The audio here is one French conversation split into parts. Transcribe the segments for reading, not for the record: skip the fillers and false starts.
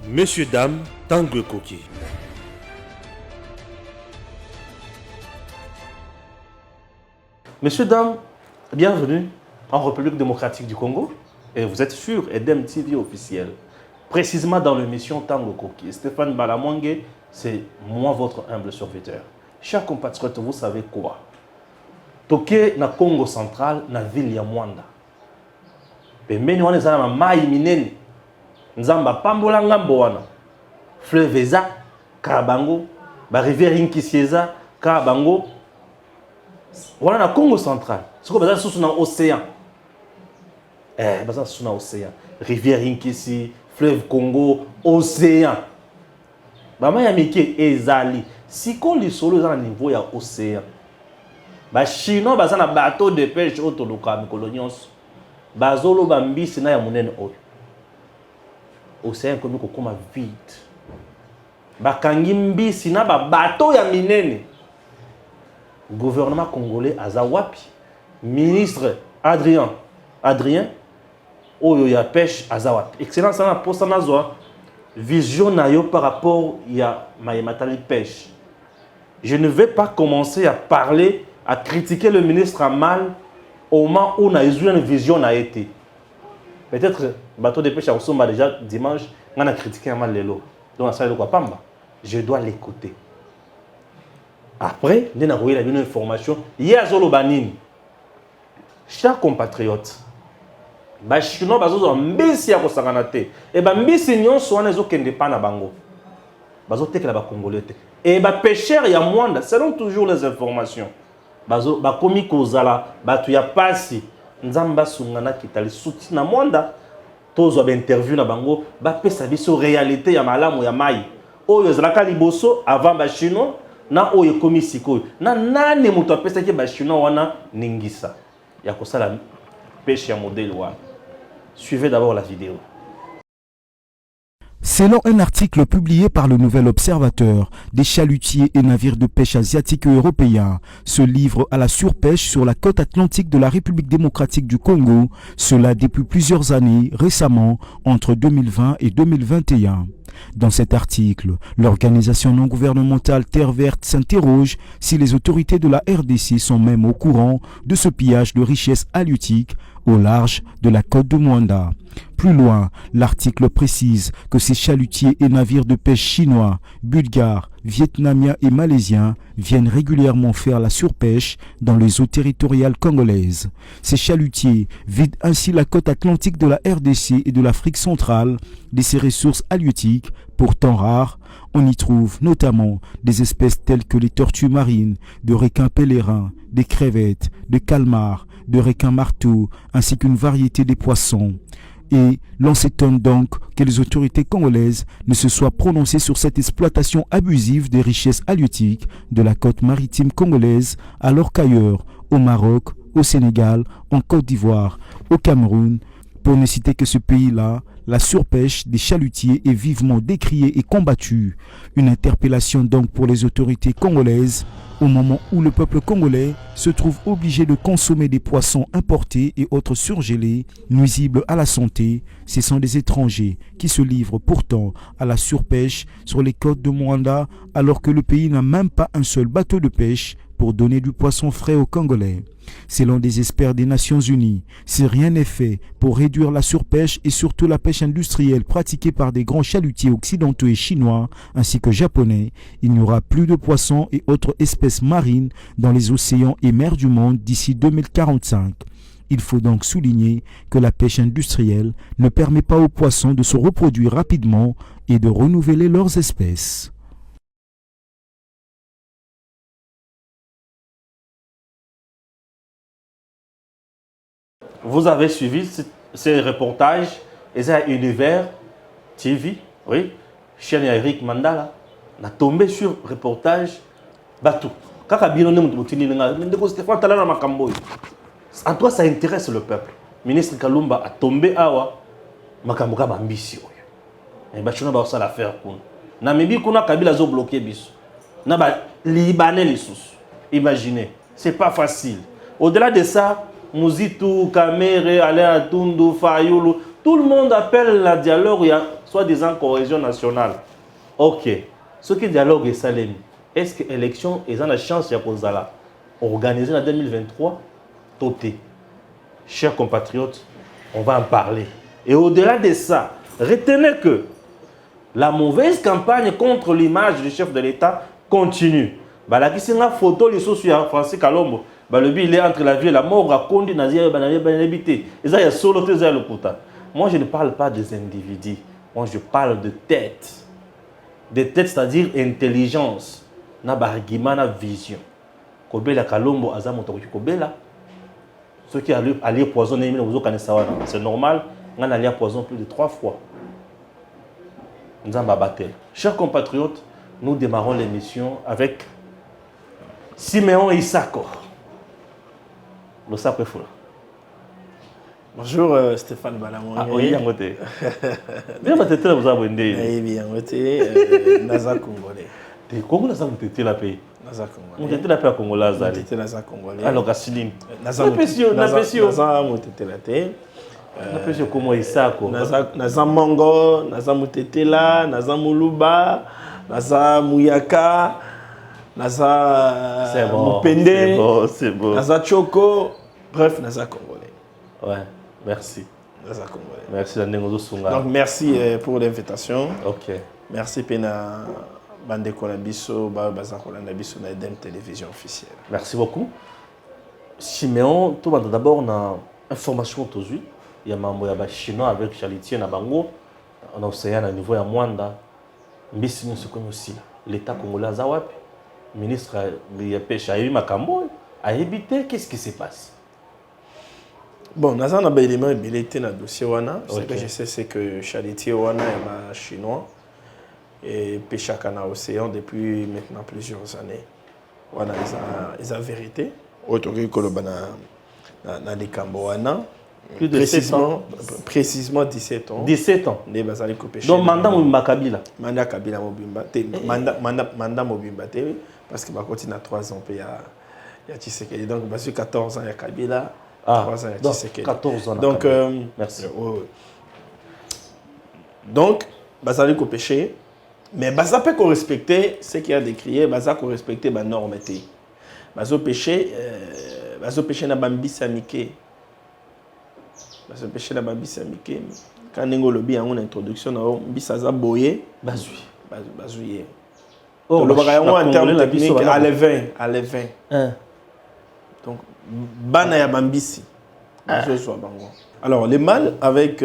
Messieurs, dames, Tanguy Koki. Messieurs, dames, bienvenue en République démocratique du Congo. Et vous êtes sur Edem TV officiel. Précisément dans l'émission Tanguy Koki. Stéphane Balamwangue, c'est moi votre humble serviteur. Chers compatriotes, vous savez quoi? Toké na Congo central, na ville ya Mwanda. Pembeni wana eza na mai minene. Nzamba pambola ngambo wana. Fleuve eza Kabango, ba rivière Inkisieza Kabango. Wana na Congo central. Soko baza sous na océan. Baza sous na océan. Rivière Inkisi, fleuve Congo, océan. Ba mai ya mike ezali. Siko lisolo eza na niveau ya océan. Ba chinois baza na bateau de pêche otoloka mikolo nyonso. Bazolo bambisi na ya munene oyo. Océan komi kokoma vide. Bakangi mbisi na ba bateau ya minene. Gouvernement congolais aza wapi? Ministre Adrien oyo ya pêche aza wapi? Excellence na posa nazwa vision na yo par rapport ya mayematali pêche. Je ne vais pas commencer à parler, à critiquer le ministre à mal au moment où on a eu une vision a été. Peut-être bateau de pêche à Osomba déjà dimanche, on a critiqué à mal l'élo. Donc ça le quoi pamba. Je dois l'écouter. Après, on a envoyé une information. Hier zolo banini. Chers compatriotes, ba chinois bazo mbisi ya kosangana te. Et ba mbisi nyonso wana ezokende pa na bango. Bazo tekela ba congolais te. Et ba pêcheurs ya Mwanda, selon toujours les informations. Bazo ba komi kozala batu ya pasi nzamba sungana kitali suti na Mwanda tozo ba interview na bango ba pesa biso réalité ya malamu ya mai oyo zalaka liboso avant ba chinois na oyo komi sikoyo na nane muto apesa ke ba chinois wana ningisa ya kosala pêche ya modèle wana. Suivez d'abord la vidéo. Selon un article publié par le Nouvel Observateur, des chalutiers et navires de pêche asiatiques et européens se livrent à la surpêche sur la côte atlantique de la République démocratique du Congo, cela depuis plusieurs années, récemment, entre 2020 et 2021. Dans cet article, l'organisation non gouvernementale Terre Verte s'interroge si les autorités de la RDC sont même au courant de ce pillage de richesses halieutiques au large de la côte de Mwanda. Plus loin, l'article précise que ces chalutiers et navires de pêche chinois, bulgares, vietnamiens et malaisiens viennent régulièrement faire la surpêche dans les eaux territoriales congolaises. Ces chalutiers vident ainsi la côte atlantique de la RDC et de l'Afrique centrale de ses ressources halieutiques, pourtant rares. On y trouve notamment des espèces telles que les tortues marines, de requins pèlerins, des crevettes, de calmars, de requins marteaux, ainsi qu'une variété de poissons. Et l'on s'étonne donc que les autorités congolaises ne se soient prononcées sur cette exploitation abusive des richesses halieutiques de la côte maritime congolaise, alors qu'ailleurs, au Maroc, au Sénégal, en Côte d'Ivoire, au Cameroun, pour ne citer que ce pays-là, la surpêche des chalutiers est vivement décriée et combattue. Une interpellation donc pour les autorités congolaises au moment où le peuple congolais se trouve obligé de consommer des poissons importés et autres surgelés, nuisibles à la santé. Ce sont des étrangers qui se livrent pourtant à la surpêche sur les côtes de Mwanda alors que le pays n'a même pas un seul bateau de pêche pour donner du poisson frais aux Congolais. Selon des experts des Nations Unies, si rien n'est fait pour réduire la surpêche et surtout la pêche industrielle pratiquée par des grands chalutiers occidentaux et chinois ainsi que japonais, il n'y aura plus de poissons et autres espèces marines dans les océans et mers du monde d'ici 2045. Il faut donc souligner que la pêche industrielle ne permet pas aux poissons de se reproduire rapidement et de renouveler leurs espèces. Vous avez suivi ces reportages et ça Univers TV, oui, chaîne Eric Mandala, on a tombé sur reportage bateau. En toi, ça intéresse le peuple. Ministre Kalumba a tombé awa makambuka bambisi oyo. Et bachuna ba ça l'affaire kuna. Namibi kuna Kabila zo bloqué biso. Na ba libanais les sous. Imaginez, c'est pas facile. Au-delà de ça, Muzitu, Kamere, Alain Atundu, Fayulu, Tout le monde appelle la dialogue, il y a soi-disant cohésion nationale. Ok. Ce qui dialogue est salé. Est-ce que l'élection est une chance de Kozala organisée en 2023? Toté. Chers compatriotes, on va en parler. Et au-delà de ça, retenez que la mauvaise campagne contre l'image du chef de l'État continue. La photo de Francis Kalombo, il est entre la vie et la mort, moi, je ne parle pas des individus. Moi, je parle de tête. De tête, c'est-à-dire intelligence. Na bargima, na vision. Kobela Kalombo, Azamoto Kobela. Ceux qui allaient poisonner, c'est normal. On a allé poisonner plus de 3 fois. Chers compatriotes, nous démarrons l'émission avec Siméon Isako. Le sapre fou. Bonjour Stéphane Balamon. Ah oui, bien voté. Bien voté, vous avez voté. Bien voté, Naza Congolais. T'es Congolais, ça vous t'étiez la pays. Naza Congolais. Vous t'étiez la pays Congolais, vous t'étiez Naza Congolais. Alors, Gassilim. Naza Moutété. Naza Moutété la tête. Naza comment Isako. Naza Mango, Naza Moutété la, Naza Mouluba, Naza Mouyaka, Naza Moupende. C'est bon. Naza Choko. Bref, Naza Congolais. Ouais, merci. Naza Congolais. Merci Dandengo Sunga. Donc merci pour l'invitation. Ok. Merci Pena Bande Kolabiso, Baza Kolabiso, na EDEM Télévision officielle. Merci beaucoup. Siméon, tout d'abord, on a information aujourd'hui. Il y a un chinois avec Chalitier na Bango. On a aussi un niveau à Mwanda. Mais sinon, c'est comme aussi l'État congolais Zawap, ministre de la Pêche a eu Makambo, a évité. Qu'est-ce qui se passe? Bon, nous avons un élément dans le dossier. Ce que je sais, c'est que Chalitier est un chinois et pêche à l'océan depuis maintenant plusieurs années. Wana ils ont vérité. Autour de dans les Camboana. Plus de 7 ans. Précisément 17 ans. 17 ans. Donc, mandat Mobimba Kabila. Mandat Kabila Mobimba. Mandat Mobimba. Parce qu'il va continuer à 3 ans. Il y a Tshisekedi. Donc, parce que 14 ans, il y a Kabila. 3 ans, il y a Tshisekedi. 14 ans. Donc, merci. Donc, Bazali ko péché. Mais Baza peut qu'on respecter ce qu'il y a décrié. Baza qu'on respecter la norme. Bazo péché na bambi samike. Bazo péché na bambi samike. Quand on lobby en introduction, on bisaza boye. Bazouye. Oh, le bagaille en termes techniques à l'évin. Donc, bana ya bambisi. Alors, le mal avec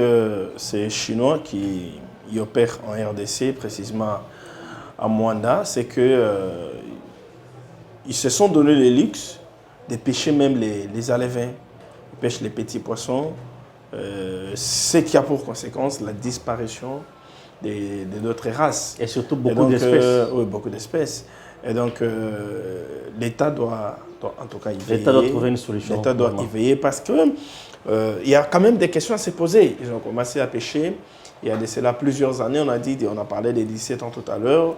ces Chinois qui opèrent en RDC, précisément à Mwanda, c'est que ils se sont donné le luxe de pêcher même les alevins. Ils pêchent les petits poissons, ce qui a pour conséquence la disparition de d'autres races. Et surtout beaucoup d'espèces. Oui, beaucoup d'espèces. Et donc, l'État doit en tout cas y veiller. L'État doit trouver une solution. L'État doit y veiller parce que il y a quand même des questions à se poser. Ils ont commencé à pêcher. Il y a de cela plusieurs années, on a parlé des 17 ans tout à l'heure.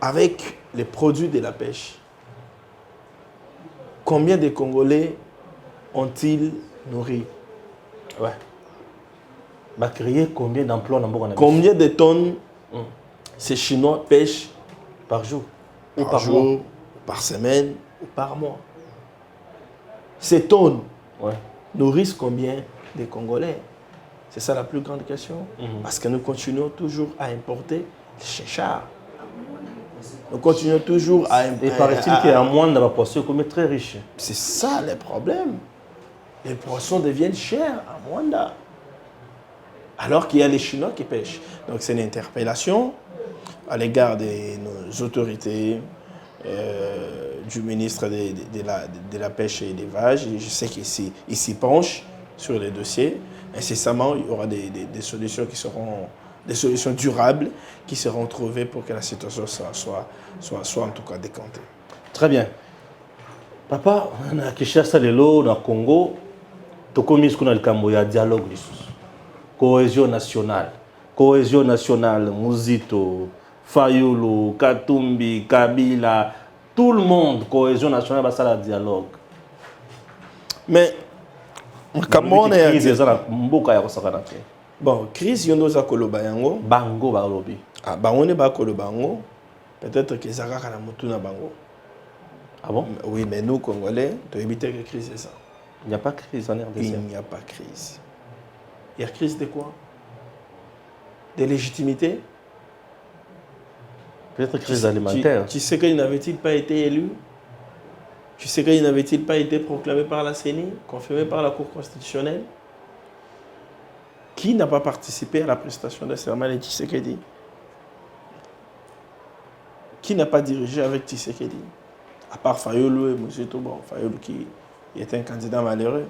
Avec les produits de la pêche, combien de Congolais ont-ils nourri? Ouais. Va créer combien d'emplois dans le Combien de tonnes ces Chinois pêchent par jour? Ou par jour, par semaine, ou par mois? Ces tonnes nourrissent combien de Congolais? C'est ça la plus grande question. Parce que nous continuons toujours à importer les chéchards. Nous continuons toujours à importer. Et paraît-il qu'il y a moins de poissons comme très riche. C'est ça le problème. Les poissons deviennent chers à Mwanda. Alors qu'il y a les Chinois qui pêchent. Donc c'est une interpellation à l'égard de nos autorités, du ministre de la Pêche et de l'Élevage. Je sais qu'il s'y penche sur les dossiers. Incessamment, il y aura des solutions qui seront des solutions durables qui seront trouvées pour que la situation soit en tout cas décantée. Très bien. Papa, on a Kinshasa lelo na Congo, tokomi skuna likambo ya dialogue lisusu. Cohésion nationale, Muzito, Fayulu, Katumbi, Kabila, tout le monde, cohésion nationale, ça la dialogue. Mais Kamone ya crise eza na mboka ya kosakana te. Bon, crise yondo za koloba yango. Bango balobi. Ah, bango ne ba koloba yango. Peut-être que ça na mutu na bango. Ah bon? Oui, mais nous Congolais, tu as évité que crise c'est ça. Il n'y a pas crise en RDC. Il n'y a pas crise. Il y a crise de quoi? De légitimité? Peut-être crise alimentaire. Tu sais qu'il n'avait-il pas été élu? Tu sais qu'il n'avait-il pas été proclamé par la CENI, confirmé par la Cour constitutionnelle? Qui n'a pas participé à la prestation de serment de Tshisekedi? Qui n'a pas dirigé avec Tshisekedi? À part Fayolo et M. Toubon. Fayolo qui était un candidat malheureux.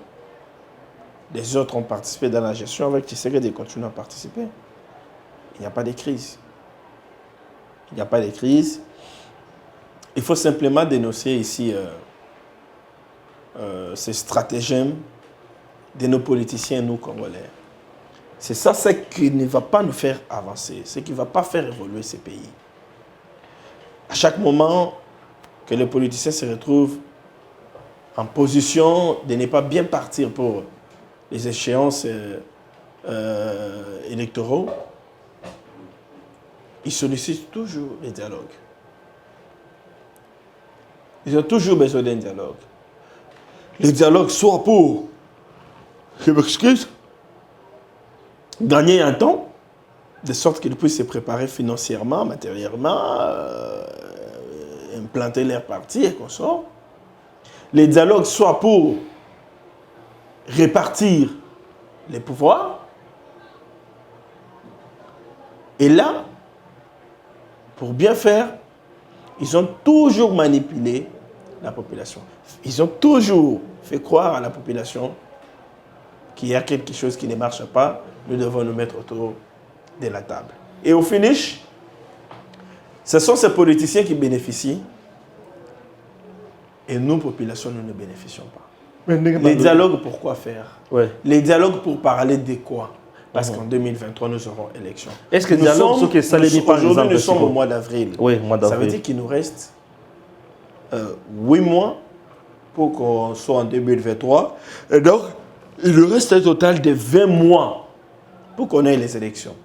Les autres ont participé dans la gestion avec Tshisekedi et continuent à participer. Il n'y a pas de crise. Il n'y a pas de crise. Il faut simplement dénoncer ici ces stratagèmes de nos politiciens, nous Congolais. C'est ça ce qui ne va pas nous faire avancer, ce qui ne va pas faire évoluer ces pays. À chaque moment que les politiciens se retrouvent en position de ne pas bien partir pour les échéances électoraux, ils sollicitent toujours les dialogues. Ils ont toujours besoin d'un dialogue. Les dialogues soit pour, je m'excuse, gagner un temps, de sorte qu'ils puissent se préparer financièrement, matériellement, implanter leur parti et qu'on sort. Les dialogues soit pour répartir les pouvoirs. Et là, pour bien faire, ils ont toujours manipulé la population. Ils ont toujours fait croire à la population qu'il y a quelque chose qui ne marche pas, nous devons nous mettre autour de la table. Et au finish, ce sont ces politiciens qui bénéficient et nous, population, nous ne bénéficions pas. Les dialogues, pourquoi faire? Les dialogues pour parler de quoi? Parce qu'en 2023, nous aurons élection. Est-ce que le dialogue, ce que ça les dit par exemple? Aujourd'hui, nous sommes au mois d'avril. Oui, mois d'avril. Ça veut dire qu'il nous reste 8 mois pour qu'on soit en 2023. Et donc, il nous reste un total de 20 mois pour qu'on ait les élections.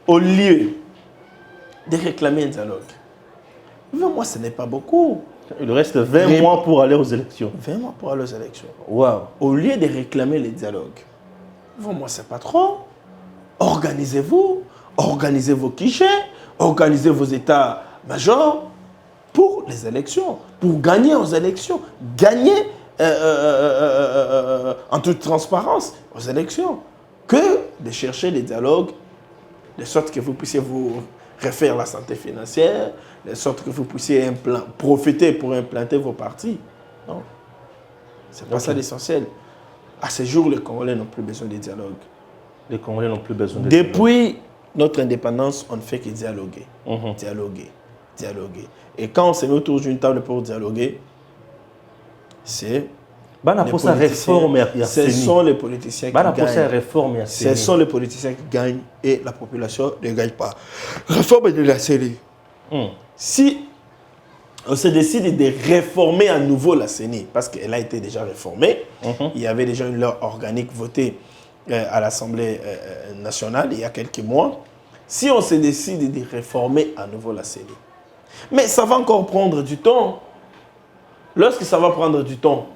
Au lieu de réclamer un dialogue, 20 mois, ce n'est pas beaucoup. Il reste 20 mois pour aller aux élections. 20 mois pour aller aux élections. Wow. Au lieu de réclamer les dialogues, 20 mois, ce n'est pas trop. Organisez-vous, organisez vos guichets, organisez vos états-majors pour les élections, pour gagner aux élections, gagner en toute transparence aux élections, que de chercher des dialogues, de sorte que vous puissiez vous refaire la santé financière, de sorte que vous puissiez profiter pour implanter vos partis. Non, c'est pas ça l'essentiel. À ce jour, les Congolais n'ont plus besoin de dialogue. Les Congolais n'ont plus besoin de Depuis notre indépendance, on ne fait que dialoguer. Dialoguer. Et quand on se met autour d'une table pour dialoguer, ce sont les politiciens qui gagnent. Ce sont les politiciens qui gagnent et la population ne gagne pas. Réforme de la CENI. Si on se décide de réformer à nouveau la CENI, parce qu'elle a été déjà réformée, il y avait déjà une loi organique votée à l'Assemblée nationale il y a quelques mois. Si on se décide de réformer à nouveau la CENI, mais ça va encore prendre du temps. Lorsque ça va prendre du temps,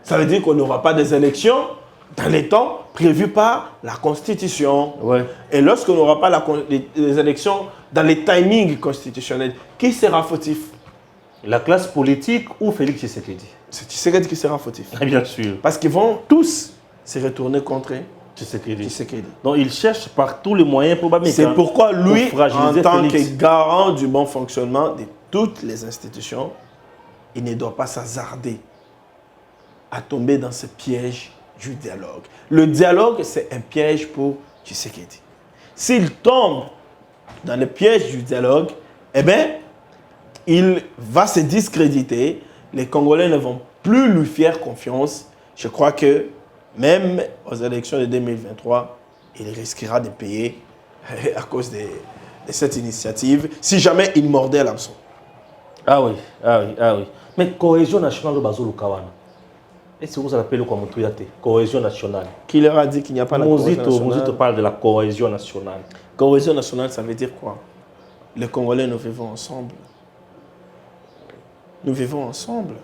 ça veut dire qu'on n'aura pas des élections dans les temps prévus par la Constitution. Et lorsqu'on n'aura pas les élections dans les timings constitutionnels, qui sera fautif? La classe politique ou Félix Tshisekedi? C'est Tshisekedi qui sera fautif. Bien sûr. Parce qu'ils vont tous se retourner contre Tshisekedi. Donc il cherche par tous les moyens pour... C'est pourquoi lui, en tant que garant du bon fonctionnement de toutes les institutions, il ne doit pas s'hasarder à tomber dans ce piège du dialogue. Le dialogue, c'est un piège pour Tshisekedi. S'il tombe dans le piège du dialogue, eh bien, il va se discréditer. Les Congolais ne vont plus lui faire confiance. Je crois que même aux élections de 2023, il risquera de payer à cause de cette initiative, si jamais il mordait l'hameçon. Ah oui. Mais cohésion nationale, Et c'est vous appelez quoi Moutouyaté? Cohésion nationale. Qui leur a dit qu'il n'y a pas la cohésion nationale? Mozito parle de la cohésion nationale. Cohésion nationale, ça veut dire quoi? Les Congolais, nous vivons ensemble. Nous vivons ensemble.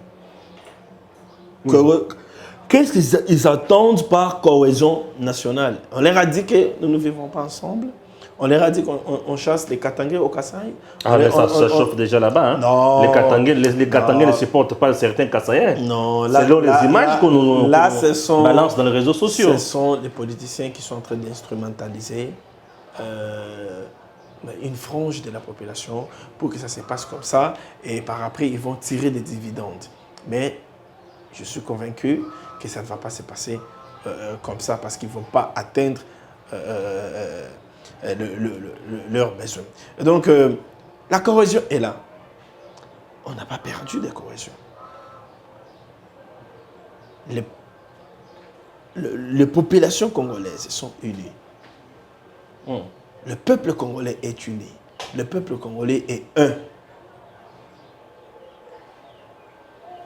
Qu'est-ce qu'ils attendent par cohésion nationale? On leur a dit que nous ne vivons pas ensemble. On leur a dit qu'on chasse les Katangais au Kasaï. Ah, mais ça chauffe déjà là-bas. Hein? Non. Les Katangais ne supportent pas certains Kasaïens. Non. Selon les images qu'on nous balance dans les réseaux sociaux. Ce sont les politiciens qui sont en train d'instrumentaliser une frange de la population pour que ça se passe comme ça. Et par après, ils vont tirer des dividendes. Mais je suis convaincu que ça ne va pas se passer comme ça parce qu'ils ne vont pas atteindre leurs besoins. Et donc, la cohésion est là. On n'a pas perdu de cohésion. Les populations congolaises sont unies. Le peuple congolais est uni. Le peuple congolais est un.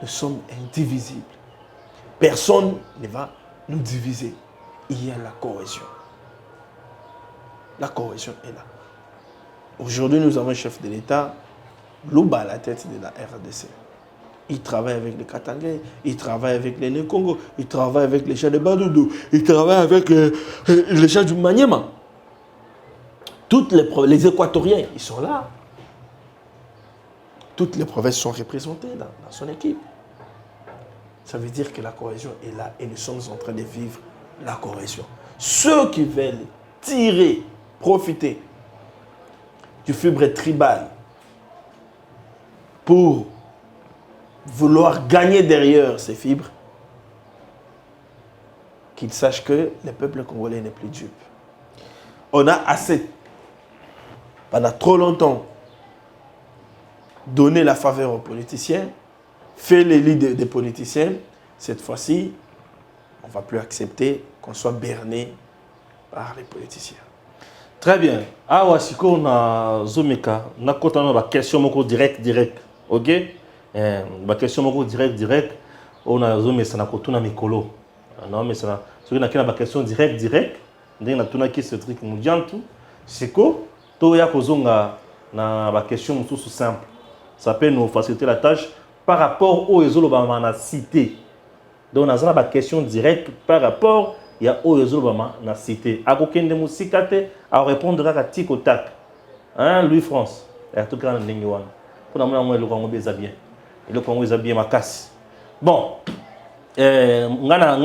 Nous sommes indivisibles. Personne ne va nous diviser. Il y a la cohésion. La cohésion est là. Aujourd'hui, nous avons un chef de l'État, Louba à la tête de la RDC. Il travaille avec les Katangais, il travaille avec les Nkongo, il travaille avec les gens de Badoudou, il travaille avec les gens du Maniema. Toutes les Équatoriens, ils sont là. Toutes les provinces sont représentées dans son équipe. Ça veut dire que la cohésion est là et nous sommes en train de vivre la cohésion. Ceux qui veulent tirer, profiter du fibre tribal pour vouloir gagner derrière ces fibres, qu'ils sachent que le peuple congolais n'est plus dupe. On a assez, pendant trop longtemps, donné la faveur aux politiciens, fait les lits des politiciens. Cette fois-ci, on ne va plus accepter qu'on soit berné par les politiciens. Très bien. Ah, si on a Zomeka, on a une question direct. Ok? Une question direct. On a Zomeka, ça n'a pas de mikolo. Non, mais ça n'a une question direct. On a tout ce truc nous dit tout. C'est quoi? Tout y a une question tout simple. Ça peut nous faciliter la tâche par rapport aux Ezolobama cité. Donc, on a une question directe par rapport il y a Ezolobama cité. À aucun de musique à répondre à tic au tac. Hein, Louis France. Et en tout cas, on a pour nous, le Congo est bien. Le Congo est bien ma casse. Bon. Ngana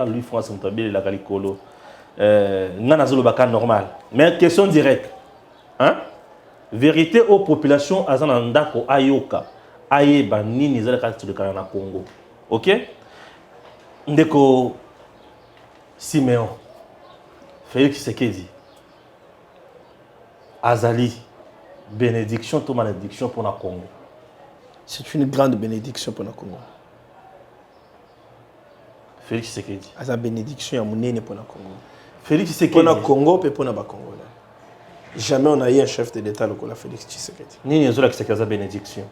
Louis France on tabile la galikolo. Ngana Zolobaka normal. Mais question directe. Hein? Vérité aux populations azanandako ayoka ayeba nini zala kati de Canada Congo. OK? Ndeko Siméon Félix Tshisekedi Azali bénédiction to malédiction pour la Congo. C'est une grande bénédiction pour le Congo. Félix Tshisekedi. Aza bénédiction ya munene pour le Congo. Félix Tshisekedi pour le Congo et pour le Congolais. Jamais on a eu un chef de l'État le Félix Tshisekedi. Ni zola qui c'est bénédiction.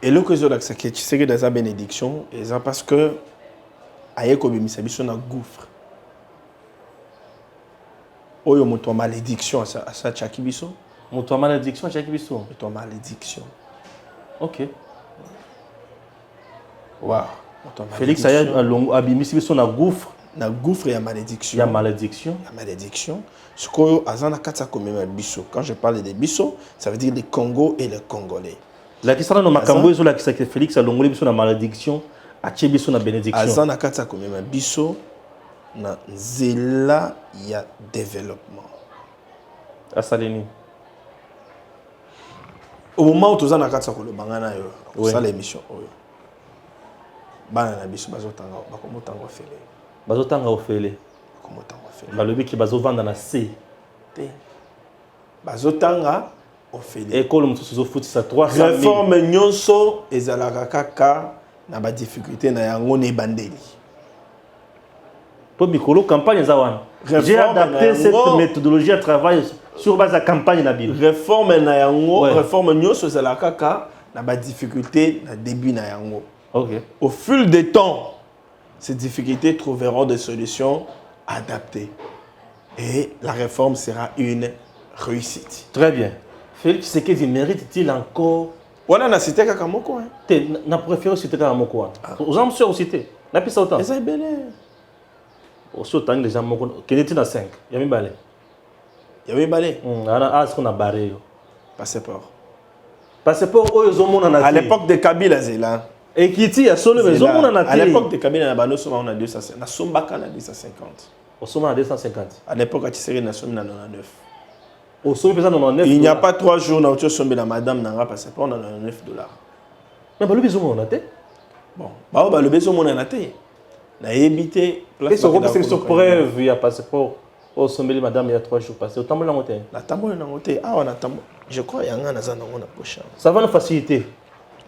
Et le que zola qui Tshisekedi dans sa bénédiction, et ça parce que ayeko bimisabiso na gouffre. Oyo moto malédiction à sa chakibiso. Moto malédiction à chakibiso. Moto malédiction. OK. Wow. Félix aya abimisibiso na gouffre. Na gouffre et malédiction. Il y a malédiction. La malédiction. Ce que azana katsa comme biso. Quand je parle de biso, ça veut dire le Congo et le Congolais. La qui sera no makambo ezo la qui Félix a longoli biso na malédiction, a biso na bénédiction. Azana katsa comme biso na zela ya développement. Asaleni. Au moment où tu as na katsa ko le bangana yo, ça l'émission oyo. Bana na biso bazotanga bakomotanga fele. Bazotanga ofele. Bakomotanga fele. Balobi ki bazovanda na C. Te. Bazotanga ofele. École mususu zo futisa 300 000. Réforme nyonso ezalaka kaka na ba difficulté na yango ne bandeli. Pour Mikolo campagne za wana. J'ai adapté cette méthodologie à travail sur base de la campagne na bino. Réforme na yango, Ouais. réforme nyonso c'est la kaka na ba difficulté na début na yango. OK. Au fil des temps, ces difficultés trouveront des solutions adaptées. Et la réforme sera une réussite. Très bien. Félix Tshisekedi mérite-t-il encore On a cité kaka moko hein. na préféré citer kaka moko wana. Aux hommes sur cité. Na pisa autant. Et ça est belé. Aussi autant les gens moko keneti na 5. Ya mibale. Il y avait balé. Ana ce qu'on a barré. Passeport. Passeport oyo zomona na. À l'époque de Kabila Zela. Ekiti ya solo mais zomona na. À l'époque de Kabila na Bano on a 250. Na Sombaka na 250. Au sommet à 250. À l'époque à Tshisekedi na Sombaka na 99. Au sommet pesant 99. Il n'y a pas 3 jours na Otio Sombe la madame nanga passeport na 99 $. Mais ba le besoin on a té. Bon, bah le besoin mon na té. Na évité Et ce groupe c'est sur preuve il y a passeport au sommet madame il y a 3 jours passé. Autant la montée. La tambo na ngoté. Ah on a tambo. Je crois yanga na zana on a prochain. Ça va nous faciliter.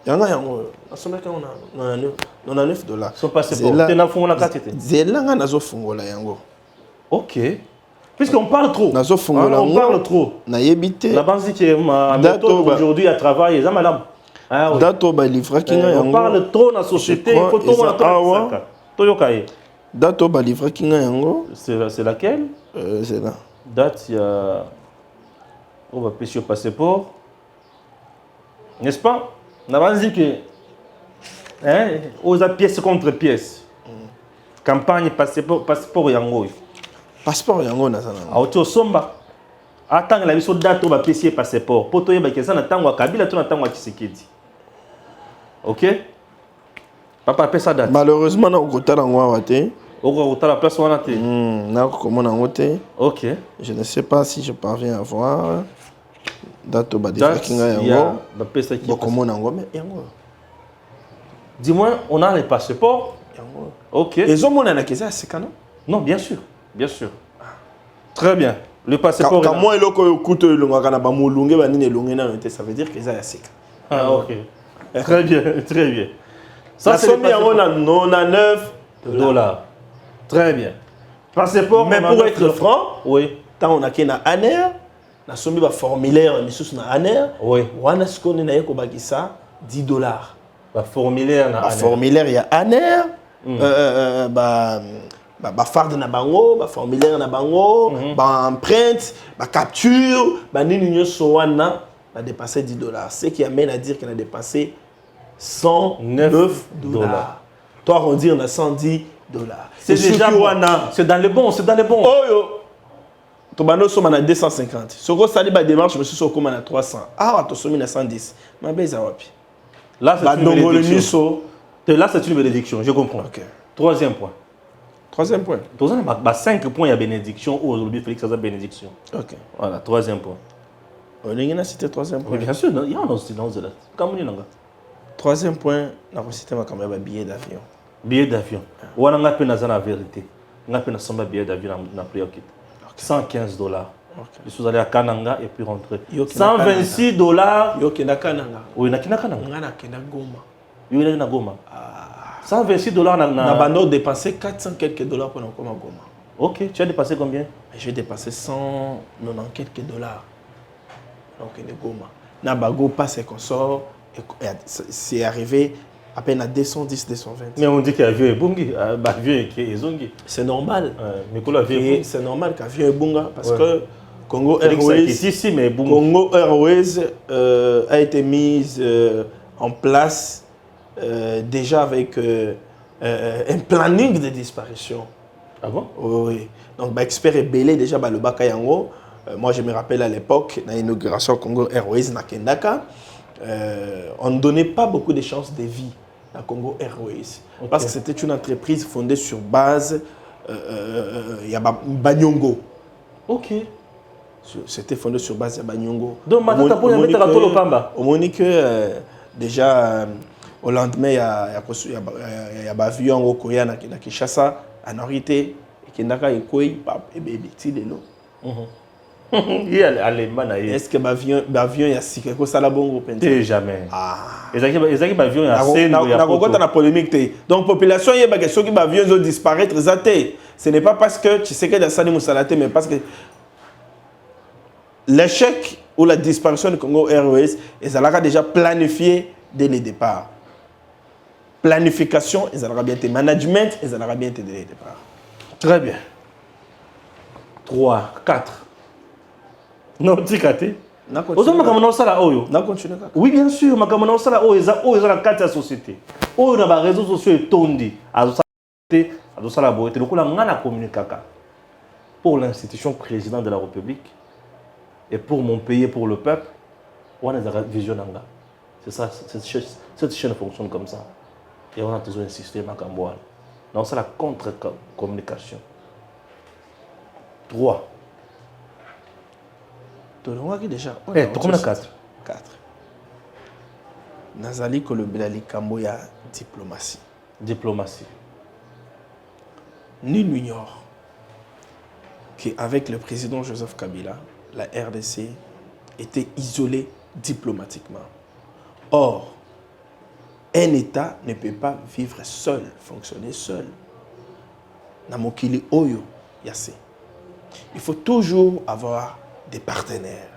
Yanga yango. Na Sombaka on a 99 $. Son passeport. Tu n'as fongola carte. Zelanga nazo fungola yango. OK. Puisqu'on parle trop. Nazo fungola on parle trop. Na évité. La banque dit que ma méthode aujourd'hui à travailler ça madame. Ah oui. Dato ba livra kinga yango. On parle trop dans la société, il faut tout le monde. Toyokaye. Dato ba livra kinga yango. C'est laquelle? C'est là. Date il y a on va pêcher au passeport. N'est-ce pas? On a dit que hein, aux pièces contre pièces. Campagne passeport yango. Passeport yango na zana. A oto somba. Attends la biso date on va pêcher passeport. Poto yeba ke ça na tango Kabila to na tango Tshisekedi. OK? Papa appelle ça date. Malheureusement na okota nango awate. Oko la place wana te. Na komona nango te. OK. Je ne sais pas si je parviens à voir. Dato ba livra kinga yango. yango. Ba pesa ki. Bokomona nango mais yango. Dis-moi, on a les passeports. Yango. OK. Les hommes on a keza sekano? Non, bien sûr. Bien sûr. Très bien. Le passeport. Quand moi eloko kuto elonga na ba molunge ba nini elonge na te ça veut dire que ça ya seka. Ah OK. Très bien, très bien. Ça c'est bien on a 99 $. Très bien. Passeport mais pour être franc, oui. Tant on a qu'un ANER, na sombi ba formulaire mais sous na ANER, oui. Wana skone na yeko bakisa $10. Ba formulaire na ANER. Formulaire ya ANER, ba farde na bango, ba formulaire na bango, ba empreinte, ba capture, ba nini nyonso wana ba dépasser $10. Ce qui amène à dire qu'on a dépassé $109. Toi arrondir na $110. C'est déjà wana. C'est dans le bon, c'est dans le bon. Oh yo. Tobano somme na 250. Soko sali ba démarche monsieur soko na 300. Ah to somme na 110. Ma beza wapi. Là c'est une bénédiction. Là c'est une bénédiction, je comprends. OK. Troisième point. Troisième point. Tous on a 5 points à bénédiction aujourd'hui Félix a bénédiction. OK. Voilà, troisième point. On a cité troisième point. Oui, bien sûr, il y a un silence là. Comme on a. Troisième point, on a cité ma caméra billet d'avion. Billet d'avion. On a peu la vérité. On a peu na billet d'avion na préoccupé. $115. OK. Je suis allé à Kananga et puis rentrer. $126. Yo kenda Kananga. Oui, na Kananga. Ngana kenda Goma. Yo na Goma. $126 na bando dépensé 400 quelques dollars pour encore Goma. OK, tu as dépassé combien? J'ai dépassé 190 quelques dollars. Donc il est Goma. Na bago passe et consort c'est arrivé à peine à 210 220. Mais on dit qu'avion est bungi, avion est zongi. C'est normal. Mais pour l'avion c'est normal qu'avion est bunga parce que Congo Airways ici mais Congo Airways a été mise en place déjà avec un planning de disparition. Ah bon? Oui. Donc bah, expert est belé déjà bah, le Bakayango. Moi je me rappelle à l'époque dans l'inauguration Congo Airways na Kendaka, on ne donnait pas beaucoup de chances de vie à Congo Airways. Okay. Parce que c'était une entreprise fondée sur base y a Banyongo. OK. C'était fondé sur base de Banyongo. Donc maintenant pour mettre à tout le pamba. Au moment que déjà au lendemain il y a avion au Koya na Kinshasa en Norité et Kendaka et Koi et bébé tidelo. Est-ce que l'avion est si quelque chose à la bonne jamais. Ah. Ils ont avion la polémique. Donc population il y a ceux qui avions ont disparaître ce n'est pas parce que tu sais que dans Sani Moussalate mais parce que l'échec ou la disparition du Congo Airways, ils allaient déjà planifié dès le départ. Planification, ils allaient bien été management, ils allaient bien été dès le départ. Très bien. 3, 4. Non, tu as oui, bien sûr, la carte de la société. On a les réseaux sociaux et tondi. Pour l'institution président de la République et pour mon pays et pour le peuple, on a une vision. C'est ça, cette chaîne fonctionne comme ça. Et on a toujours insisté à Camboire. Donc c'est la contre-communication. 3. Déjà. Tu as 4. 4. Nazali Kolobelali Kamboya, diplomatie. Diplomatie. Nul n'ignore qu'avec le président Joseph Kabila, la RDC était isolée diplomatiquement. Or, un État ne peut pas vivre seul, fonctionner seul. Namokili Oyo Yase. Il faut toujours avoir des partenaires.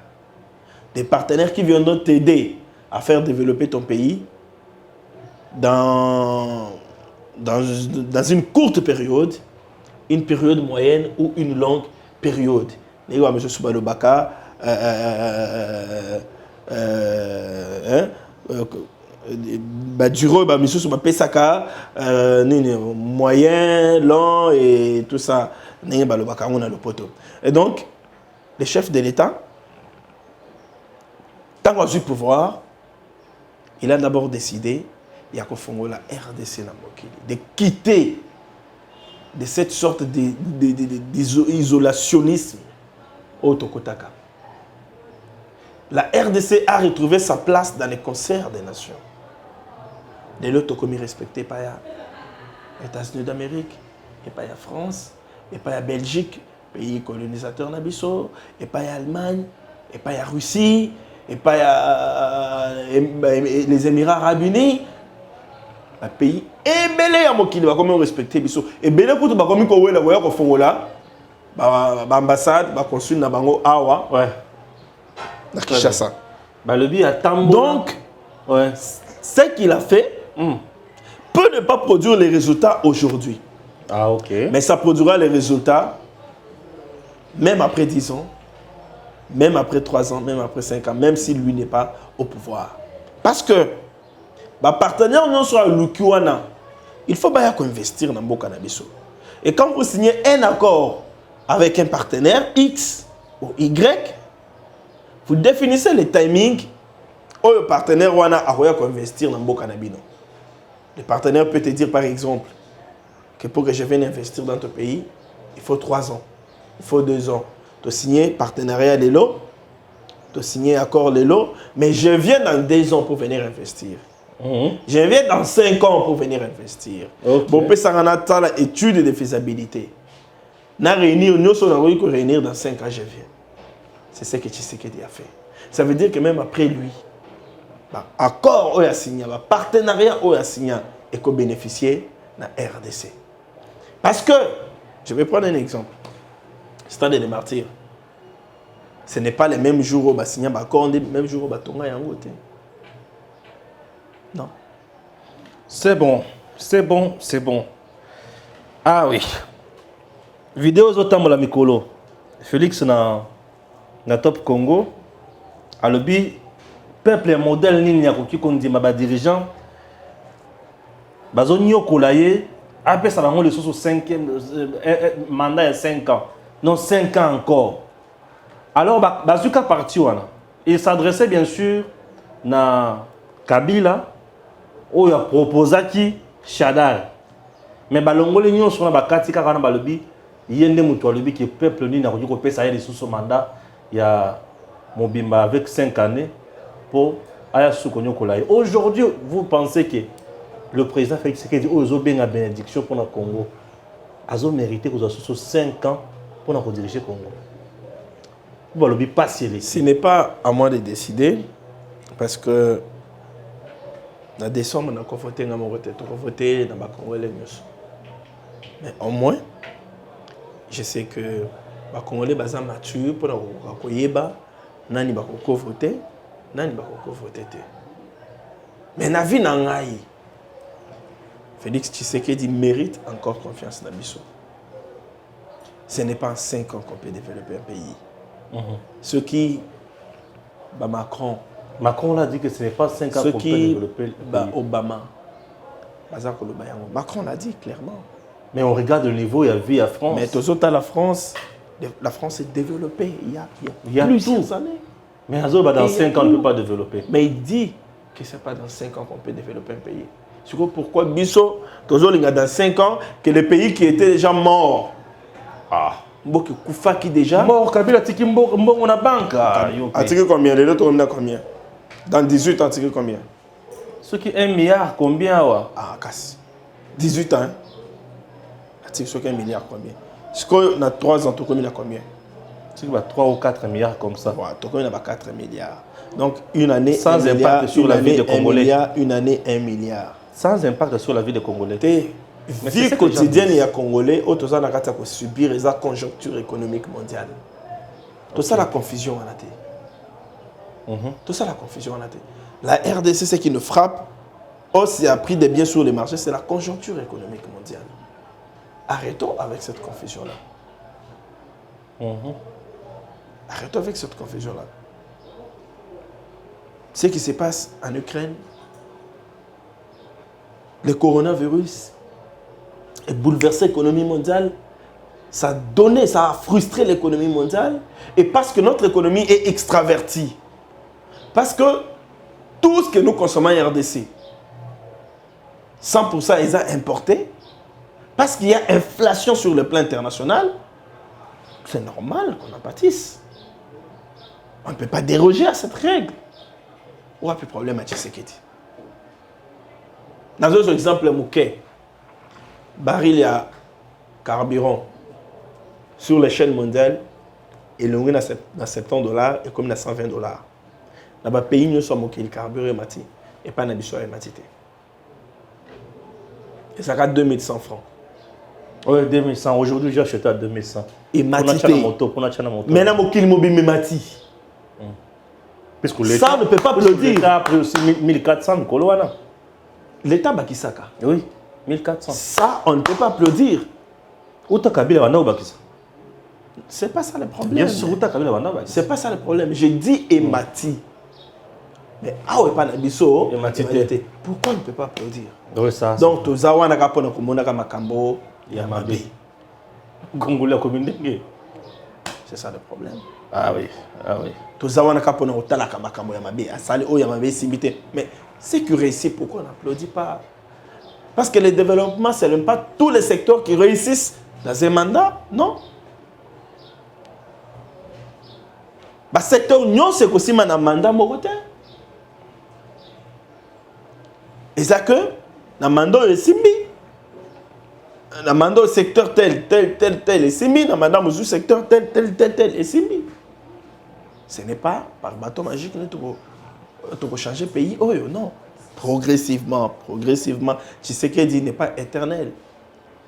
Des partenaires qui viendront t'aider à faire développer ton pays dans une courte période, une période moyenne ou une longue période. M. Soubalobaka, Duro, M. Soubapesaka, moyen, long et tout ça. Et donc, le chef de l'État, tant qu'on a eu le pouvoir, il a d'abord décidé, il y a la RDC de quitter de cette sorte d'isolationnisme au Tokotaka. La RDC a retrouvé sa place dans les concerts des nations. De l'autre, comme il respectait pas les États-Unis d'Amérique, et pas la France, et pas la Belgique, pays colonisateur Nabiso, et pas l'Allemagne, et pas la Russie, et pas les Émirats Arabes Unis. Un pays ébélé à Mokili, comme on respectait Bisso. Et bien, quand on a commis qu'on la voyage au Fongola, l'ambassade, le consul na bango awa, ouais, na Kinshasa. Le bi a tambo. Donc, ouais, ce qu'il a fait peut ne pas produire les résultats aujourd'hui. Ah, ok. Mais ça produira les résultats même après 10 ans, même après 3 ans, même après 5 ans, même si lui n'est pas au pouvoir. Parce que partenaire non soit Lukiwana, il faut bien investir dans le cannabis. Et quand vous signez un accord avec un partenaire X ou Y, vous définissez le timing où le partenaire wana a investir dans le cannabis. Le partenaire peut te dire par exemple que pour que je vienne investir dans ton pays, il faut 3 ans, il faut 2 ans. Tu as signé partenariat de l'eau, tu as signé accord de l'eau, mais je viens dans 2 ans pour venir investir. Je viens dans 5 ans pour venir investir. Bon, peut ça a la étude de faisabilité. Na réunir, nous sommes réunir dans 5 ans, je viens. C'est ce que Tshisekedi a fait. Ça veut dire que même après lui, accord ou a signé, partenariat ou a signé, et qu'on bénéficier de la RDC. Parce que, je vais prendre un exemple. Stade des Martyrs. Ce n'est pas les mêmes jours où on a signé l'accord, les mêmes jours où on a tonga yangote. Non. C'est bon, c'est bon, c'est bon. Ah oui. Vidéo zotambo la mikolo. Félix na Top Congo. A lobi peuple et modèle nini ya koki kondima ba dirigeant. Bazo nyokola ye après ça bango le soso 5e mandat ya 5 ans. Non 5 ans encore. Alors bazuka parti wana. Il s'adressait bien sûr na Kabila. Oyo a proposé qui Shadar. Mais balongole nyonso na bakati kaka na balobi yende mutu alobi que peuple ni na ko pesa ya sous mandat ya Mobimba avec 5 années pour aya sukonyo kolaye. Aujourd'hui, vous pensez que le président Félix Tshisekedi ozo benga bénédiction pour le Congo azo mérité que sous 5 ans pour na diriger Congo. Vous balobi pas si ce n'est pas à moi de décider parce que dans décembre, on a voté dans mon retraite, on a voté dans ma Congolais. Mais au moins, je sais que les Congolais sont matures pour la nani bakoko voter, nani bakoko voter te. Mais na vie na ngai, Félix Tshisekedi mérite encore confiance dans Bissot. Ce n'est pas en 5 ans qu'on peut développer un pays. Ce qui, Macron l'a dit que ce n'est pas 5 ans qu'on peut développer le pays. Obama, Macron l'a dit clairement. Mais on regarde le niveau, il y a vu à France. Mais tous autres, la France est développée il y a plusieurs années. Mais dans 5 ans, on ne peut pas développer. Mais il dit que ce n'est pas dans 5 ans qu'on peut développer un pays. C'est pourquoi Bissot, dans 5 ans, que les pays qui étaient déjà morts, Mboke Koufa qui déjà mort, Kabila tiki Mbongo na banque. A tiré combien? Les autres on a combien? Dans 18 ans, tiré combien? Ceux qui 1 milliard, combien? Ah, casse. 18 ans. A tiré sur 1 milliard combien? Ce qu'on a 3 ans, tout combien combien? C'est 3 ou 4 milliards comme ça. Ouais, tout combien 4 milliards. Donc une année, sans impact sur la vie des Congolais. Une année, 1 milliard. Sans impact sur la vie des Congolais. Vie quotidienne, il y a Congolais, autres gens ont subir la conjoncture économique mondiale. Tout ça, la confusion en a été. Tout ça, la confusion en a été. La RDC, ce qui nous frappe, aussi a pris des biens sur les marchés, c'est la conjoncture économique mondiale. Arrêtons avec cette confusion-là. Arrêtons avec cette confusion-là. Ce qui se passe en Ukraine, le coronavirus, a bouleversé l'économie mondiale, ça a frustré l'économie mondiale, et parce que notre économie est extravertie, parce que tout ce que nous consommons en RDC, 100% ils ont importé, parce qu'il y a inflation sur le plan international, c'est normal qu'on en pâtisse. On ne peut pas déroger à cette règle. Où a plus de problème à Tshisekedi? Dans un exemple, Mouké, baril à carburant sur l'échelle mondiale, et l'on est à 70 $ et comme à 120 $. Là-bas, pays nous sommes le carburant mati et pas n'habitué à matité. Et ça coûte 2100 francs. Oui, 2100. Aujourd'hui, j'ai acheté à 2100. Et matité. Maintenant, mon kil mobile mati. Ça ne peut pas applaudir. L'État a pris aussi 1400 Koloana. L'État Bakisaka. Oui, 1400. Ça, on ne peut pas applaudir. C'est pas ça le problème. Bien sûr, c'est pas ça le problème. Je dis Emati. Mais ah ouais, pas Nabiso. Ematité. Pourquoi on ne peut pas applaudir? Oui, ça. Donc, Tozawa Nakapona Kumonaka Makambo, Yamabe. Congolais comme une. C'est ça le problème. Ah oui, ah oui. Tozawa Nakapona Otalaka Makambo Yamabe. Asali O Yamabe Simité. Mais c'est que réussi, pourquoi on n'applaudit pas? Parce que le développement, ce n'est pas tous les secteurs qui réussissent dans un mandat, non. Le secteur non, c'est aussi un mandat mogoté. Et ça que, dans le mandat, il est dans le mandat, secteur tel, et simbi, dans le mandat, le secteur tel, et simbi. Ce n'est pas par bateau magique que tu peux changer le pays. Oh non. Progressivement. Tshisekedi n'est pas éternel.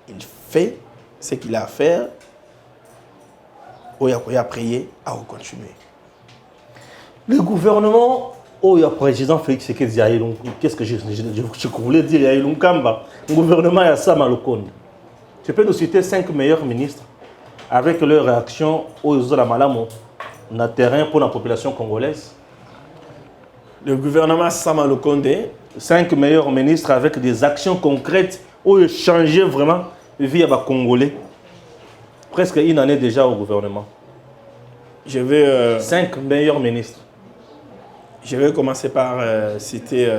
Il fait ce qu'il a à faire. Il a prié à continuer. Le gouvernement, il y a président Félix Tshisekedi, qu'est-ce que je voulais dire? Il y a le gouvernement, il y a Sama Lukonde. Je peux nous citer 5 meilleurs ministres avec leur réaction aux Malamu dans le terrain pour la population congolaise. Le gouvernement Sama Lukonde, 5 meilleurs ministres avec des actions concrètes où ils changeaient vraiment la vie des Congolais. Presque une année déjà au gouvernement. Je vais 5 meilleurs ministres. Je vais commencer par citer.